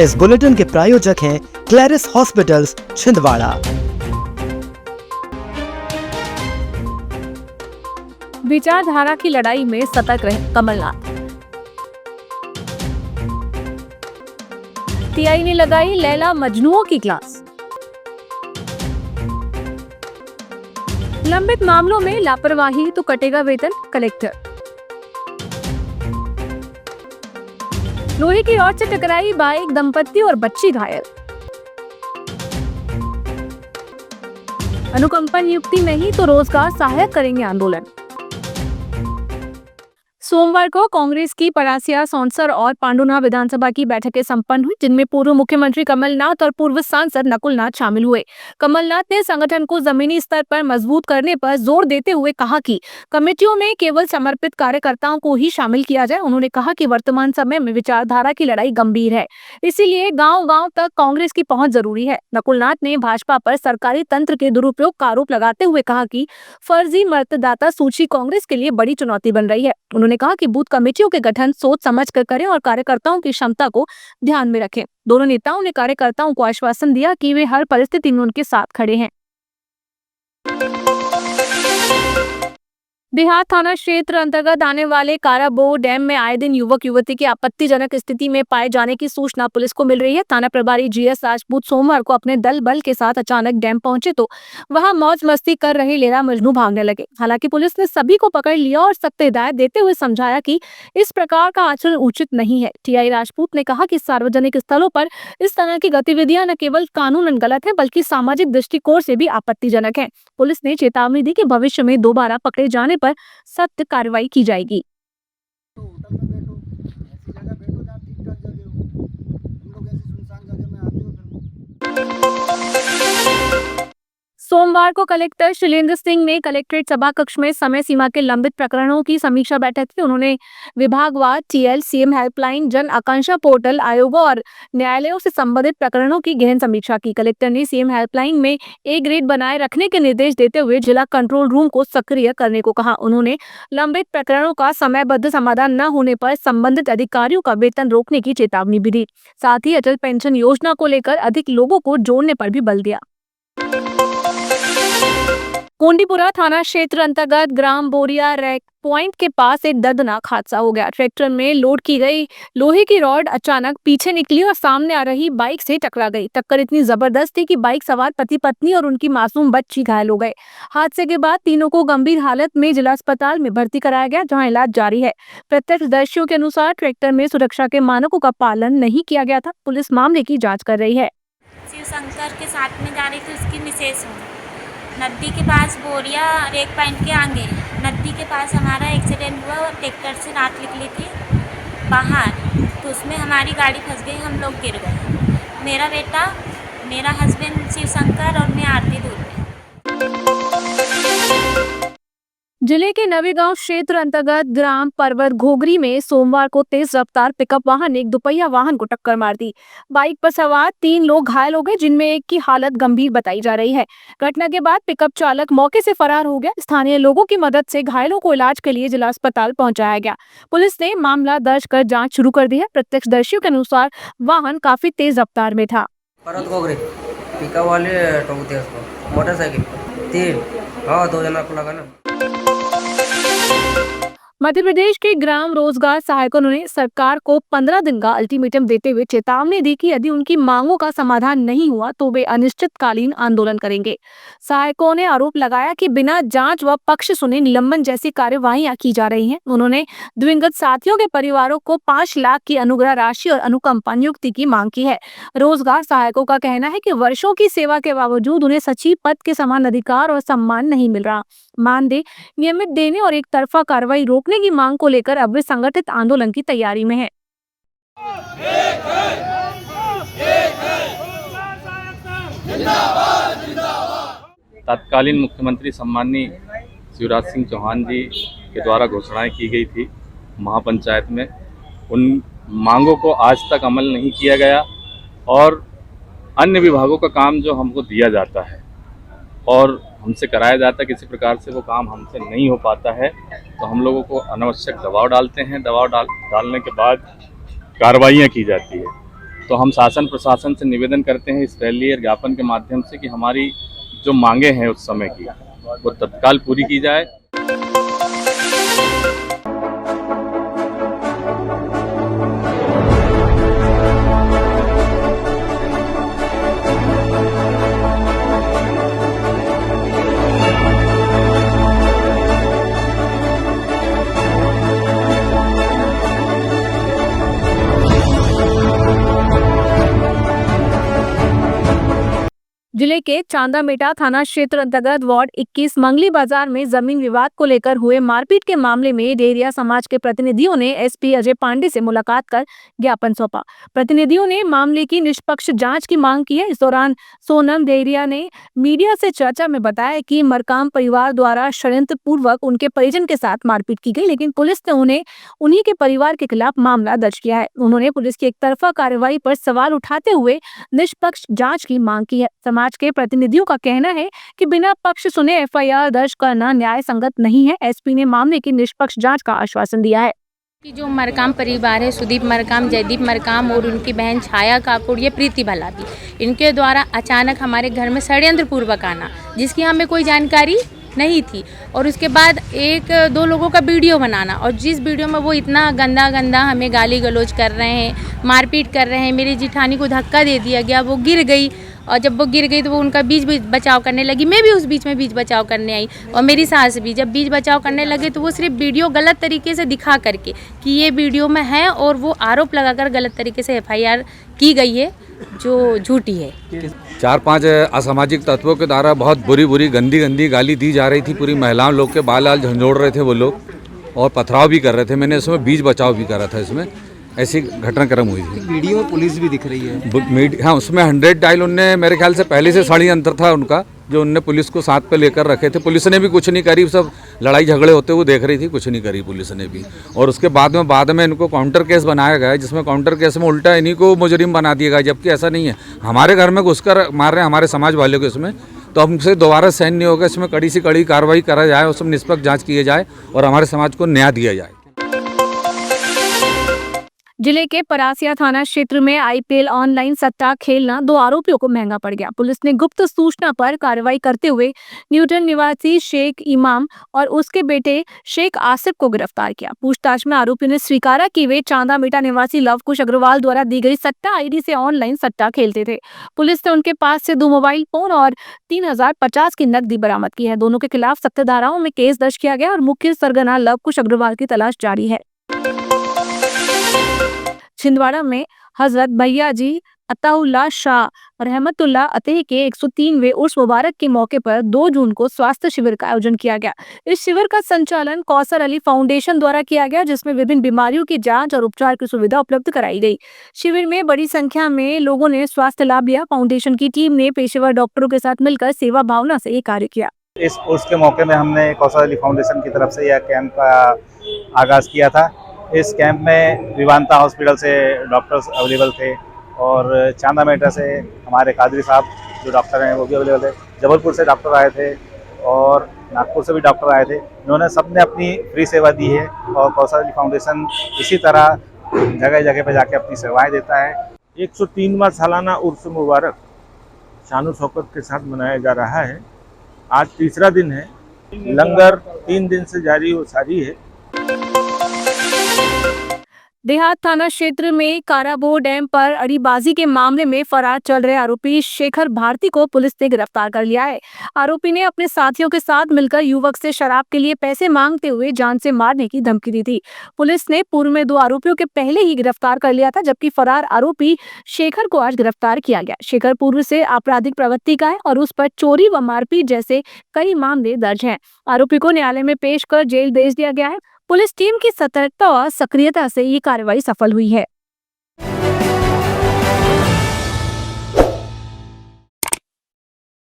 इस बुलेटिन के प्रायोजक हैं क्लैरिस हॉस्पिटल्स छिंदवाड़ा। विचारधारा की लड़ाई में सतर्क रहे कमलनाथ। टीआई ने लगाई लैला मजनुओं की क्लास। लंबित मामलों में लापरवाही तो कटेगा वेतन, कलेक्टर। लोहे की रॉड से टकराई बाइक, दंपत्ति और बच्ची घायल। अनुकंपा नियुक्ति नहीं तो रोजगार सहायक करेंगे आंदोलन। सोमवार को कांग्रेस की परासिया, सौंसर और पांडुना विधानसभा की बैठकें संपन्न हुई, जिनमें पूर्व मुख्यमंत्री कमलनाथ और पूर्व सांसद नकुलनाथ शामिल हुए। कमलनाथ ने संगठन को जमीनी स्तर पर मजबूत करने पर जोर देते हुए कहा कि कमेटियों में केवल समर्पित कार्यकर्ताओं को ही शामिल किया जाए। उन्होंने कहा कि वर्तमान समय में विचारधारा की लड़ाई गंभीर है, इसीलिए गांव-गांव तक कांग्रेस की पहुंच जरूरी है। नकुलनाथ ने भाजपा पर सरकारी तंत्र के दुरुपयोग का आरोप लगाते हुए कहा कि फर्जी मतदाता सूची कांग्रेस के लिए बड़ी चुनौती बन रही है। उन्होंने कहा कि बूथ कमेटियों के गठन सोच समझ कर करें और कार्यकर्ताओं की क्षमता को ध्यान में रखें। दोनों नेताओं ने कार्यकर्ताओं को आश्वासन दिया कि वे हर परिस्थिति में उनके साथ खड़े हैं। देहात थाना क्षेत्र अंतर्गत आने वाले काराबोर डैम में आए दिन युवक युवती की आपत्तिजनक स्थिति में पाए जाने की सूचना पुलिस को मिल रही है। थाना प्रभारी जीएस राजपूत सोमवार को अपने दल बल के साथ अचानक डैम पहुंचे तो वहां मौज मस्ती कर रहे लैला मजनू भागने लगे। हालांकि पुलिस ने सभी को पकड़ लिया और सख्त हिदायत देते हुए समझाया कि इस प्रकार का आचरण उचित नहीं है। टीआई राजपूत ने कहा कि सार्वजनिक स्थलों पर इस तरह की गतिविधियां न केवल कानूनन गलत है बल्कि सामाजिक दृष्टिकोण से भी आपत्तिजनक है। पुलिस ने चेतावनी दी कि भविष्य में दोबारा पकड़े जाने पर सख्त कार्रवाई की जाएगी। सोमवार को कलेक्टर शैलेंद्र सिंह ने कलेक्ट्रेट सभा कक्ष में समय सीमा के लंबित प्रकरणों की समीक्षा बैठक की। उन्होंने विभागवार टीएल, सीएम हेल्पलाइन, जन आकांक्षा पोर्टल, आयोगों और न्यायालयों से संबंधित प्रकरणों की गहन समीक्षा की। कलेक्टर ने सीएम हेल्पलाइन में ए ग्रेड बनाए रखने के निर्देश देते हुए जिला कंट्रोल रूम को सक्रिय करने को कहा। उन्होंने लंबित प्रकरणों का समयबद्ध समाधान न होने पर संबंधित अधिकारियों का वेतन रोकने की चेतावनी भी दी। साथ ही अटल पेंशन योजना को लेकर अधिक लोगों को जोड़ने पर भी बल दिया। कोंडीपुरा थाना क्षेत्र अंतर्गत ग्राम बोरिया रैक पॉइंट के पास एक दर्दनाक हादसा हो गया। ट्रैक्टर में लोड की गई लोहे की रॉड अचानक पीछे निकली और सामने आ रही बाइक से टकरा गई। टक्कर इतनी जबरदस्त थी कि बाइक सवार पति पत्नी और उनकी मासूम बच्ची घायल हो गए। हादसे के बाद तीनों को गंभीर हालत में जिला अस्पताल में भर्ती कराया गया, जहां इलाज जारी है। प्रत्यक्षदर्शियों के अनुसार ट्रैक्टर में सुरक्षा के मानकों का पालन नहीं किया गया था। पुलिस मामले की जाँच कर रही है। शिव शंकर के साथ में जा रही थी, उसकी मिसेस हूँ। नदी के पास बोरिया रेक पॉइंट के आगे नदी के पास हमारा एक्सीडेंट हुआ और ट्रैक्टर से रात निकली थी बाहर, तो उसमें हमारी गाड़ी फंस गई, हम लोग गिर गए। मेरा बेटा, मेरा हस्बैंड शिव शंकर और मैं आरती दूध में। जिले के नवीगांव क्षेत्र अंतर्गत ग्राम पर्वत घोगरी में सोमवार को तेज रफ्तार पिकअप वाहन ने एक दुपहिया वाहन को टक्कर मार दी। बाइक पर सवार 3 लोग घायल हो गए, जिनमें एक की हालत गंभीर बताई जा रही है। घटना के बाद पिकअप चालक मौके से फरार हो गया। स्थानीय लोगों की मदद से घायलों को इलाज के लिए जिला अस्पताल पहुंचाया गया। पुलिस ने मामला दर्ज कर जाँच शुरू कर दी है। प्रत्यक्षदर्शियों के अनुसार वाहन काफी तेज रफ्तार में था। पर्वत घोगरी पिकअप वाले ठोकते उसको, मोटरसाइकिल 3, हाँ 2 जना को लगा ना। मध्य प्रदेश के ग्राम रोजगार सहायकों ने सरकार को 15 दिन का अल्टीमेटम देते हुए चेतावनी दी कि यदि उनकी मांगों का समाधान नहीं हुआ तो वे अनिश्चितकालीन आंदोलन करेंगे। सहायकों ने आरोप लगाया कि बिना जांच व पक्ष सुने निलंबन जैसी कार्यवाहियां की जा रही हैं। उन्होंने दिवंगत साथियों के परिवारों को 5 लाख की अनुग्रह राशि और अनुकंपा नियुक्ति की मांग की है। रोजगार सहायकों का कहना है कि वर्षों की सेवा के बावजूद उन्हें सचिव पद के समान अधिकार और सम्मान नहीं मिल रहा। मानदेय नियमित देने और एक तरफा कार्रवाई रोकने की मांग को लेकर अब वे संगठित आंदोलन की तैयारी में हैं। तत्कालीन मुख्यमंत्री सम्माननीय शिवराज सिंह चौहान जी के द्वारा घोषणाएं की गई थी महापंचायत में, उन मांगों को आज तक अमल नहीं किया गया और अन्य विभागों का काम जो हमको दिया जाता है और हमसे कराया जाता है, किसी प्रकार से वो काम हमसे नहीं हो पाता है, तो हम लोगों को अनावश्यक दबाव डालते हैं। दबाव डालने के बाद कार्रवाइयाँ की जाती है। तो हम शासन प्रशासन से निवेदन करते हैं इस रैली और ज्ञापन के माध्यम से कि हमारी जो मांगे हैं उस समय की वो तत्काल पूरी की जाए। जिले के चांदामेटा थाना क्षेत्र अंतर्गत वार्ड 21 मंगली बाजार में जमीन विवाद को लेकर हुए मारपीट के मामले में डेहरिया समाज के प्रतिनिधियों ने एसपी अजय पांडे से मुलाकात कर ज्ञापन सौंपा। प्रतिनिधियों ने मामले की निष्पक्ष जांच की मांग की है। इस दौरान सोनम डेहरिया ने मीडिया से चर्चा में बताया कि मरकाम परिवार द्वारा षड्यंत्र पूर्वक उनके परिजन के साथ मारपीट की गई, लेकिन पुलिस ने उन्हीं के परिवार के खिलाफ मामला दर्ज किया है। उन्होंने पुलिस की एकतरफा कार्रवाई पर सवाल उठाते हुए निष्पक्ष जांच की मांग की है। समाज के प्रतिनिधियों का कहना है कि बिना पक्ष सुने एफआईआर दर्ज करना न्याय संगत नहीं है। एसपी ने मामले की निष्पक्ष जांच का आश्वासन दिया है कि जो मरकाम परिवार है, सुदीप मरकाम, जयदीप मरकाम और उनकी बहन छाया काकुड़, ये प्रीति भलाबी, इनके द्वारा अचानक हमारे घर में षड्यंत्र पूर्वक आना, जिसकी हमें कोई जानकारी नहीं थी, और उसके बाद एक दो लोगों का वीडियो बनाना, और जिस वीडियो में वो इतना गंदा गंदा हमें गाली गलौज कर रहे हैं, मारपीट कर रहे हैं। मेरी जिठानी को धक्का दे दिया गया, वो गिर गई, और जब वो गिर गई तो वो उनका बीच बचाव करने लगी। मैं भी उस बीच में बीच बचाव करने आई, और मेरी सास भी। जब बीच बचाव करने लगे तो वो सिर्फ वीडियो गलत तरीके से दिखा करके कि ये वीडियो में है, और वो आरोप लगाकर गलत तरीके से एफआईआर की गई है जो झूठी है। 4-5 असामाजिक तत्वों के द्वारा बहुत बुरी गंदी गाली दी जा रही थी। पूरी महिलाओं लोग के बाल झंझोड़ रहे थे वो लोग, और पथराव भी कर रहे थे। मैंने इसमें बीच बचाव भी करा था। इसमें ऐसी घटनाक्रम हुई थी। वीडियो में पुलिस भी दिख रही है। हाँ, उसमें 100 डायल उनने, मेरे ख्याल से पहले से षड्यंत्र था उनका, जो उनने पुलिस को साथ पे लेकर रखे थे। पुलिस ने भी कुछ नहीं करी, सब लड़ाई झगड़े होते हुए देख रही थी, कुछ नहीं करी पुलिस ने भी। और उसके बाद में इनको काउंटर केस बनाया गया है, जिसमें काउंटर केस में उल्टा इन्हीं को मुजरिम बना दिया गया, जबकि ऐसा नहीं है। हमारे घर में घुसकर मार रहे हैं हमारे समाज वाले को इसमें, तो हमसे दोबारा सहन नहीं होगा। इसमें कड़ी से कड़ी कार्रवाई करा जाए, उसमें निष्पक्ष जाँच किए जाए और हमारे समाज को न्याय दिया जाए। जिले के परासिया थाना क्षेत्र में आईपीएल ऑनलाइन सट्टा खेलना 2 आरोपियों को महंगा पड़ गया। पुलिस ने गुप्त सूचना पर कार्रवाई करते हुए न्यूटन निवासी शेख इमाम और उसके बेटे शेख आसिफ को गिरफ्तार किया। पूछताछ में आरोपियों ने स्वीकारा कि वे चांदामेटा निवासी लवकुश अग्रवाल द्वारा दी गई सट्टा आईडी से ऑनलाइन सट्टा खेलते थे। पुलिस ने उनके पास से 2 मोबाइल फोन और 3050 की नकदी बरामद की है। दोनों के खिलाफ सख्त धाराओं में केस दर्ज किया गया और मुख्य सरगना लवकुश अग्रवाल की तलाश जारी है। छिंदवाड़ा में हजरत भैया जी अताउल्ला शाह रहमतुल्लाह अतह के 103वें उर्स मुबारक के मौके पर 2 जून को स्वास्थ्य शिविर का आयोजन किया गया। इस शिविर का संचालन कौसर अली फाउंडेशन द्वारा किया गया, जिसमें विभिन्न बीमारियों की जांच और उपचार की सुविधा उपलब्ध कराई गई। शिविर में बड़ी संख्या में लोगों ने स्वास्थ्य लाभ लिया। फाउंडेशन की टीम ने पेशेवर डॉक्टरों के साथ मिलकर सेवा भावना से ये कार्य किया। इस उर्स के मौके में हमने कौसर अली फाउंडेशन की तरफ से यह कैंप का आगाज़ किया था। इस कैंप में विवांता हॉस्पिटल से डॉक्टर्स अवेलेबल थे, और चांदामेटा से हमारे कादरी साहब जो डॉक्टर हैं वो भी अवेलेबल थे। जबलपुर से डॉक्टर आए थे और नागपुर से भी डॉक्टर आए थे। इन्होंने सबने अपनी फ्री सेवा दी है, और कौसर अली फाउंडेशन इसी तरह जगह जगह पर जाके अपनी सेवाएं देता है। 103वां सालाना उर्स मुबारक शान शौकत के साथ मनाया जा रहा है। आज तीसरा दिन है। लंगर 3 दिन से जारी व सारी है। देहात थाना क्षेत्र में काराबोर डैम पर अड़ीबाजी के मामले में फरार चल रहे आरोपी शेखर भारती को पुलिस ने गिरफ्तार कर लिया है। आरोपी ने अपने साथियों के साथ मिलकर युवक से शराब के लिए पैसे मांगते हुए जान से मारने की धमकी दी थी। पुलिस ने पूर्व में 2 आरोपियों के पहले ही गिरफ्तार कर लिया था, जबकि फरार आरोपी शेखर को आज गिरफ्तार किया गया। शेखर पूर्व से आपराधिक प्रवृत्ति का है और उस पर चोरी व मारपीट जैसे कई मामले दर्ज हैं। आरोपी को न्यायालय में पेश कर जेल भेज दिया गया है। पुलिस टीम की सतर्कता और सक्रियता से ये कार्रवाई सफल हुई है।